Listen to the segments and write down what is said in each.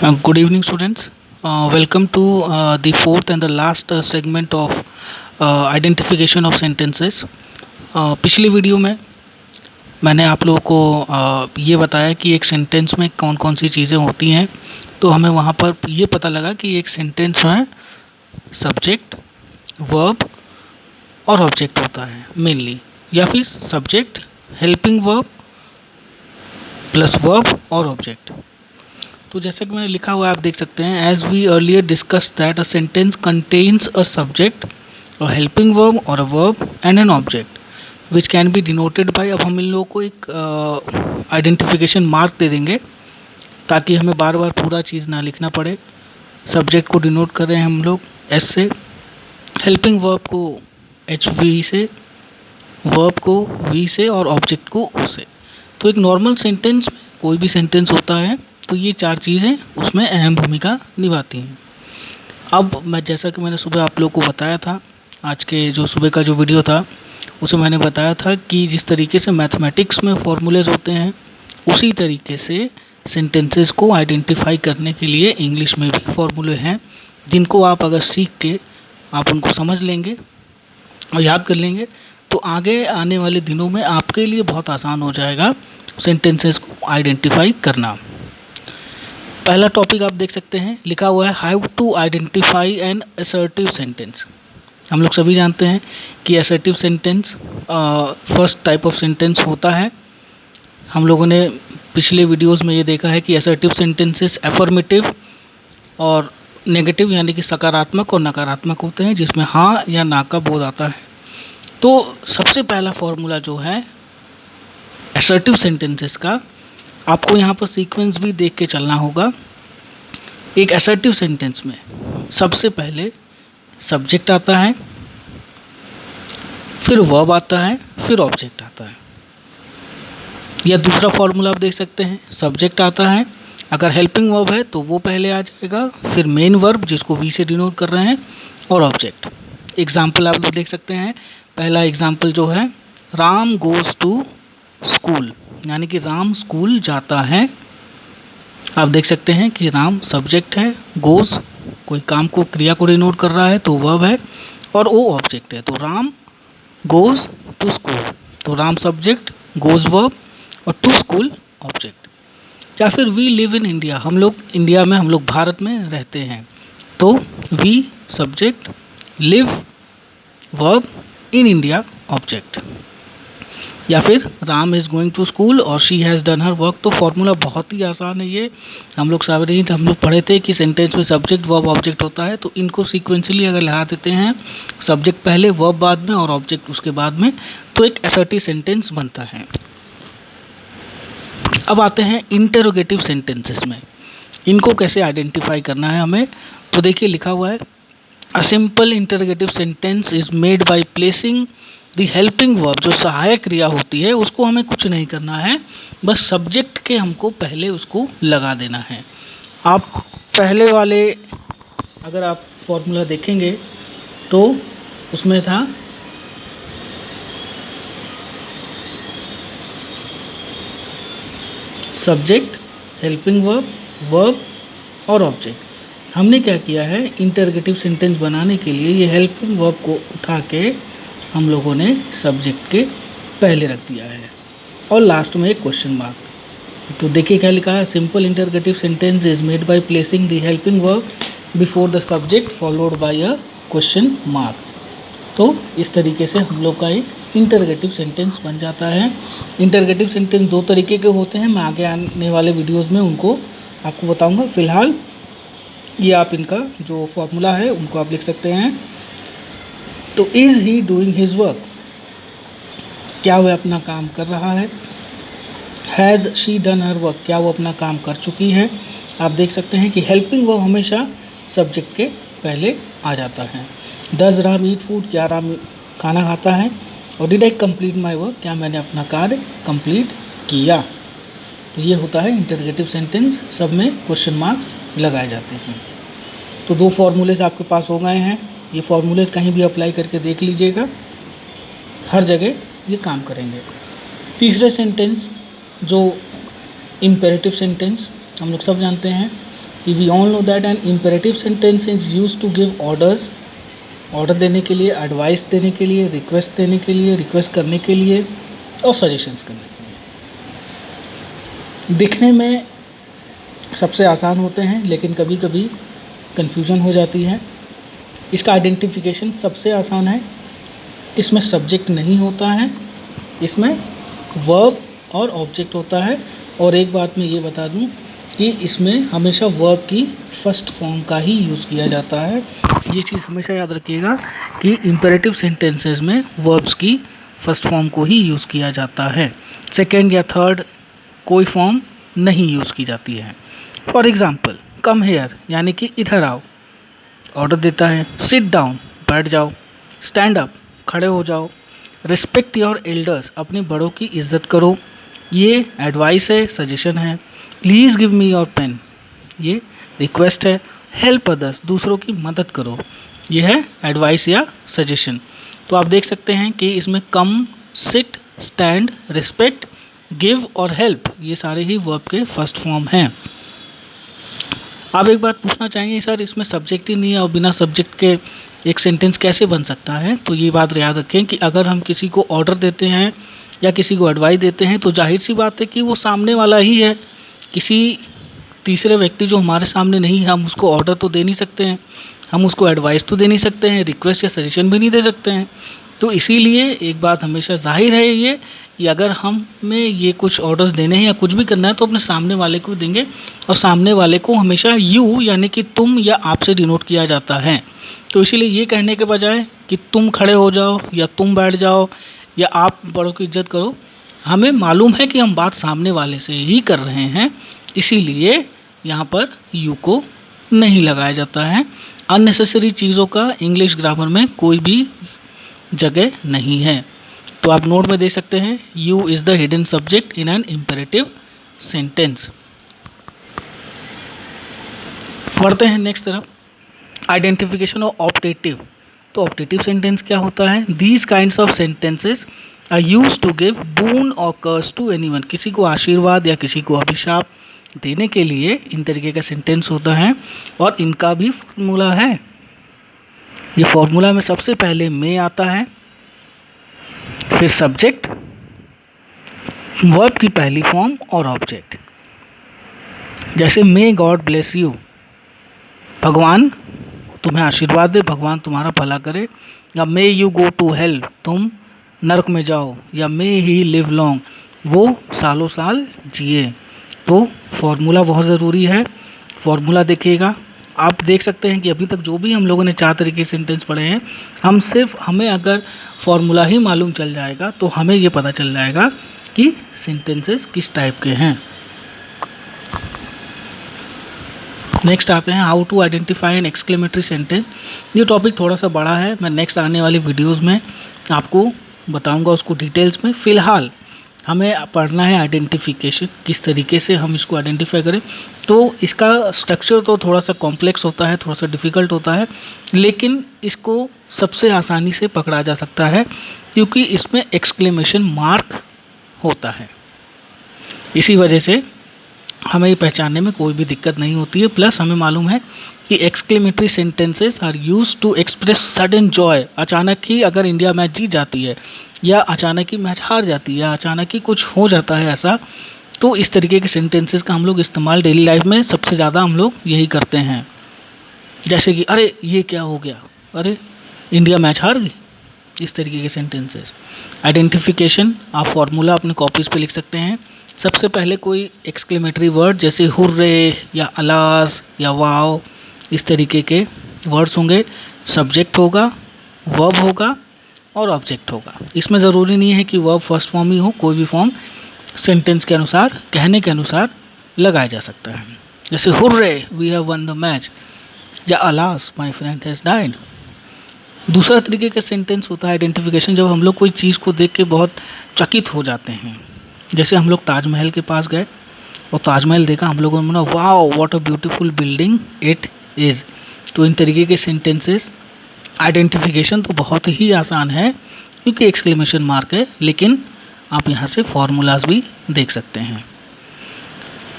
Good evening, students. Welcome to the fourth and the last segment of identification of sentences. पिछली video में मैंने आप लोगों को ये बताया कि एक सेंटेंस में कौन कौन सी चीज़ें होती हैं। तो हमें वहाँ पर ये पता लगा कि एक सेंटेंस में सब्जेक्ट, वर्ब और ऑब्जेक्ट होता है मेनली, या फिर subject, helping verb plus verb और ऑब्जेक्ट। तो जैसे कि मैंने लिखा हुआ है, आप देख सकते हैं, as we earlier discuss that a sentence contains a subject, a helping verb और a verb and an object which can be denoted by. अब हम इन लोगों को एक आइडेंटिफिकेशन मार्क दे देंगे ताकि हमें बार बार पूरा चीज़ ना लिखना पड़े। सब्जेक्ट को डिनोट कर रहे हैं हम लोग एस से, हेल्पिंग वर्ब को एच वी से, वर्ब को वी से और ऑब्जेक्ट को ओ से। तो एक नॉर्मल सेंटेंस में कोई भी सेंटेंस होता है तो ये चार चीज़ें उसमें अहम भूमिका निभाती हैं। अब मैं, जैसा कि मैंने सुबह आप लोगों को बताया था, आज के जो सुबह का जो वीडियो था उसे मैंने बताया था कि जिस तरीके से मैथमेटिक्स में फॉर्मूलेज होते हैं उसी तरीके से सेंटेंसेस को आइडेंटिफाई करने के लिए इंग्लिश में भी फॉर्मूले हैं, जिनको आप अगर सीख के आप उनको समझ लेंगे और याद कर लेंगे तो आगे आने वाले दिनों में आपके लिए बहुत आसान हो जाएगा सेंटेंसेस को आइडेंटिफाई करना। पहला टॉपिक आप देख सकते हैं, लिखा हुआ है how to identify an assertive sentence. हम लोग सभी जानते हैं कि assertive sentence first type of sentence होता है। हम लोगों ने पिछले वीडियोस में ये देखा है कि असर्टिव सेंटेंसेस एफर्मेटिव और नेगेटिव यानी कि सकारात्मक और नकारात्मक होते हैं, जिसमें हाँ या ना का बोध आता है। तो सबसे पहला फॉर्मूला जो है असर्टिव सेंटेंसेस का, आपको यहाँ पर सीक्वेंस भी देख के चलना होगा। एक असर्टिव सेंटेंस में सबसे पहले सब्जेक्ट आता है, फिर वर्ब आता है, फिर ऑब्जेक्ट आता है। या दूसरा फॉर्मूला आप देख सकते हैं, सब्जेक्ट आता है, अगर हेल्पिंग वर्ब है तो वो पहले आ जाएगा, फिर मेन वर्ब जिसको वी से डिनोट कर रहे हैं, और ऑब्जेक्ट। एग्जाम्पल आप लोग देख सकते हैं। पहला एग्जाम्पल जो है, राम गोज़ टू स्कूल, यानी कि राम स्कूल जाता है। आप देख सकते हैं कि राम सब्जेक्ट है, गोज़ कोई काम को, क्रिया को डिनोट कर रहा है तो वर्ब है, और ओ ऑब्जेक्ट है। तो राम गोज़ टू स्कूल, तो राम सब्जेक्ट, गोज़ वर्ब और टू स्कूल ऑब्जेक्ट। या फिर वी लिव इन इंडिया, हम लोग इंडिया में, हम लोग भारत में रहते हैं, तो we subject, live verb, in India object. या फिर Ram is going to school और she has done her work. तो फॉर्मूला बहुत ही आसान है ये, हम लोग सारे हम लोग पढ़े थे कि सेंटेंस में सब्जेक्ट वर्ब ऑब्जेक्ट होता है, तो इनको सीक्वेंशली अगर लगा देते हैं, सब्जेक्ट पहले, वर्ब बाद में और ऑब्जेक्ट उसके बाद में, तो एक असर्टिव सेंटेंस बनता है। अब आते हैं इंटरोगेटिव सेंटेंसेस में, इनको कैसे आइडेंटिफाई करना है हमें। तो देखिए लिखा हुआ है, a simple interrogative sentence is made by placing the helping verb. जो सहायक क्रिया होती है उसको हमें कुछ नहीं करना है, बस सब्जेक्ट के हमको पहले उसको लगा देना है। आप पहले वाले अगर आप फॉर्मूला देखेंगे तो उसमें था सब्जेक्ट, हेल्पिंग वर्ब, वर्ब और ऑब्जेक्ट। हमने क्या किया है, इंटरोगेटिव सेंटेंस बनाने के लिए ये हेल्पिंग वर्ब को उठा के हम लोगों ने सब्जेक्ट के पहले रख दिया है और लास्ट में एक क्वेश्चन मार्क। तो देखिए क्या लिखा है, simple interrogative sentence is made by placing the helping verb before the subject followed by a question mark. तो इस तरीके से हम लोग का एक इंटरोगेटिव सेंटेंस बन जाता है। इंटरोगेटिव सेंटेंस दो तरीके के होते हैं, मैं आगे आने वाले वीडियोस में उनको आपको बताऊंगा। फिलहाल ये आप इनका जो फॉर्मूला है उनको आप लिख सकते हैं। तो is he doing his work, क्या वह अपना काम कर रहा है। Has she done her work, क्या वो अपना काम कर चुकी है। आप देख सकते हैं कि हेल्पिंग वर्ब हमेशा सब्जेक्ट के पहले आ जाता है। डज राम ईट फूड, क्या राम खाना खाता है। और did I complete my work, क्या मैंने अपना कार्य कंप्लीट किया। तो ये होता है इंटरोगेटिव सेंटेंस, सब में क्वेश्चन मार्क्स लगाए जाते हैं। तो दो फॉर्मूलेज आपके पास हो गए हैं, ये फॉर्मूलेज कहीं भी अप्लाई करके देख लीजिएगा, हर जगह ये काम करेंगे। तीसरे सेंटेंस जो इम्पेरेटिव सेंटेंस, हम लोग सब जानते हैं कि we all know that an imperative sentence is use to give orders, order देने के लिए, एडवाइस देने के लिए, रिक्वेस्ट देने के लिए, रिक्वेस्ट करने के लिए और सजेशंस करने के लिए। दिखने में सबसे आसान होते हैं लेकिन कभी कभी कन्फ्यूजन हो जाती है। इसका आइडेंटिफिकेशन सबसे आसान है, इसमें सब्जेक्ट नहीं होता है, इसमें वर्ब और ऑब्जेक्ट होता है। और एक बात मैं ये बता दूं कि इसमें हमेशा वर्ब की फर्स्ट फॉर्म का ही यूज़ किया जाता है। ये चीज़ हमेशा याद रखिएगा कि इम्पेरेटिव सेंटेंसेस में वर्ब्स की फर्स्ट फॉर्म को ही यूज़ किया जाता है, सेकेंड या थर्ड कोई फॉर्म नहीं यूज़ की जाती है। फॉर एग्ज़ाम्पल कम हेयर यानी कि इधर आओ, ऑर्डर देता है। सिट डाउन बैठ जाओ, स्टैंड अप खड़े हो जाओ, रिस्पेक्ट योर एल्डर्स अपने बड़ों की इज्जत करो, ये एडवाइस है, सजेशन है। Please give me your pen, ये रिक्वेस्ट है। हेल्प अदर्स दूसरों की मदद करो, ये है एडवाइस या सजेशन। तो आप देख सकते हैं कि इसमें कम, सिट, स्टैंड, रिस्पेक्ट, गिव और हेल्प ये सारे ही वर्ब के फर्स्ट फॉर्म हैं। आप एक बात पूछना चाहेंगे सर इसमें सब्जेक्ट ही नहीं है और बिना सब्जेक्ट के एक सेंटेंस कैसे बन सकता है? तो ये बात याद रखें कि अगर हम किसी को ऑर्डर देते हैं या किसी को एडवाइस देते हैं तो जाहिर सी बात है कि वो सामने वाला ही है, किसी तीसरे व्यक्ति जो हमारे सामने नहीं है। हम उसको ऑर्डर तो दे नहीं सकते हैं, हम उसको एडवाइस तो दे नहीं सकते हैं, रिक्वेस्ट या सजेशन भी नहीं दे सकते हैं। तो इसीलिए एक बात हमेशा जाहिर है ये कि अगर हमें ये कुछ ऑर्डर्स देने हैं या कुछ भी करना है तो अपने सामने वाले को देंगे, और सामने वाले को हमेशा यू यानी कि तुम या आपसे डिनोट किया जाता है। तो इसीलिए ये कहने के बजाय कि तुम खड़े हो जाओ या तुम बैठ जाओ या आप बड़ों की इज्जत करो, हमें मालूम है कि हम बात सामने वाले से ही कर रहे हैं, इसीलिए यहाँ पर यू को नहीं लगाया जाता है। अननेसेसरी चीज़ों का इंग्लिश ग्रामर में कोई भी जगह नहीं है। तो आप नोट में दे सकते हैं you is the hidden subject in an imperative sentence. बढ़ते हैं नेक्स्ट तरफ, आइडेंटिफिकेशन ऑफ ऑप्टेटिव। तो ऑप्टेटिव सेंटेंस क्या होता है? These kinds of sentences are used to give boon और कर्स टू एनीवन। किसी को आशीर्वाद या किसी को अभिशाप देने के लिए इन तरीके का सेंटेंस होता है और इनका भी फॉर्मूला है। ये फॉर्मूला में सबसे पहले मे आता है, फिर सब्जेक्ट, वर्ब की पहली फॉर्म और ऑब्जेक्ट। जैसे मे गॉड ब्लेस यू, भगवान तुम्हें आशीर्वाद दे, भगवान तुम्हारा भला करे। या may you go to hell, तुम नरक में जाओ। या मे ही लिव लॉन्ग, वो सालों साल जिए। तो फॉर्मूला बहुत ज़रूरी है, फॉर्मूला देखिएगा। आप देख सकते हैं कि अभी तक जो भी हम लोगों ने 4 तरीके के सेंटेंस पढ़े हैं, हमें अगर फॉर्मूला ही मालूम चल जाएगा तो हमें ये पता चल जाएगा कि सेंटेंसेस किस टाइप के हैं। नेक्स्ट आते हैं how to identify an exclamatory sentence. ये टॉपिक थोड़ा सा बड़ा है, मैं नेक्स्ट आने वाली वीडियोस में आपको बताऊंगा उसको डिटेल्स में। फ़िलहाल हमें पढ़ना है आइडेंटिफिकेशन, किस तरीके से हम इसको आइडेंटिफाई करें। तो इसका स्ट्रक्चर तो थोड़ा सा कॉम्प्लेक्स होता है, थोड़ा सा डिफ़िकल्ट होता है, लेकिन इसको सबसे आसानी से पकड़ा जा सकता है क्योंकि इसमें एक्सक्लेमेशन मार्क होता है। इसी वजह से हमें ये पहचानने में कोई भी दिक्कत नहीं होती है। प्लस हमें मालूम है कि exclamatory sentences are used to express sudden joy. अचानक ही अगर इंडिया मैच जीत जाती है या अचानक ही मैच हार जाती है या अचानक ही कुछ हो जाता है ऐसा, तो इस तरीके के सेंटेंसेस का हम लोग इस्तेमाल डेली लाइफ में सबसे ज़्यादा हम लोग यही करते हैं। जैसे कि अरे ये क्या हो गया, अरे इंडिया मैच हार गई, इस तरीके के सेंटेंसेस। आइडेंटिफिकेशन आप फॉर्मूला अपने कॉपीज़ पे लिख सकते हैं। सबसे पहले कोई एक्सक्लेमेटरी वर्ड जैसे हुर्रे या अलास या वाओ, इस तरीके के वर्ड्स होंगे। सब्जेक्ट होगा, वर्ब होगा और ऑब्जेक्ट होगा। इसमें ज़रूरी नहीं है कि वर्ब फर्स्ट फॉर्म ही हो, कोई भी फॉर्म सेंटेंस के अनुसार, कहने के अनुसार लगाया जा सकता है। जैसे hurray we have won the match, या alas my friend has died. दूसरा तरीके का सेंटेंस होता है आइडेंटिफिकेशन, जब हम लोग कोई चीज़ को देख के बहुत चकित हो जाते हैं। जैसे हम लोग ताजमहल के पास गए और ताजमहल देखा, हम लोगों ने बोला wow what a beautiful building it is. तो इन तरीके के सेंटेंसेस आइडेंटिफिकेशन तो बहुत ही आसान है क्योंकि एक्सक्लेमेशन मार्क है, लेकिन आप यहाँ से फॉर्मूलाज भी देख सकते हैं।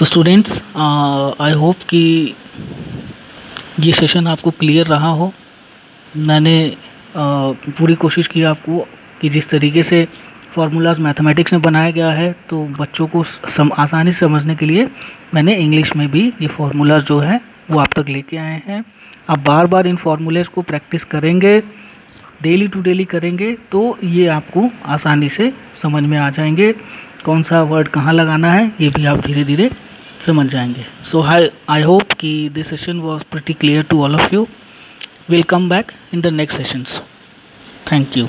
तो स्टूडेंट्स, आई होप कि ये सेशन आपको क्लियर रहा हो। मैंने पूरी कोशिश की आपको कि जिस तरीके से फार्मूलाज मैथमेटिक्स में बनाया गया है तो बच्चों को आसानी से समझने के लिए मैंने इंग्लिश में भी ये फार्मूलाज जो है वो आप तक लेके आए हैं। आप बार बार इन फार्मूलेज को प्रैक्टिस करेंगे, डेली टू डेली करेंगे तो ये आपको आसानी से समझ में आ जाएंगे। कौन सा वर्ड कहाँ लगाना है ये भी आप धीरे धीरे समझ जाएंगे। सो आई होप कि this session was pretty clear to all of you. We'll come back in the next sessions. Thank you.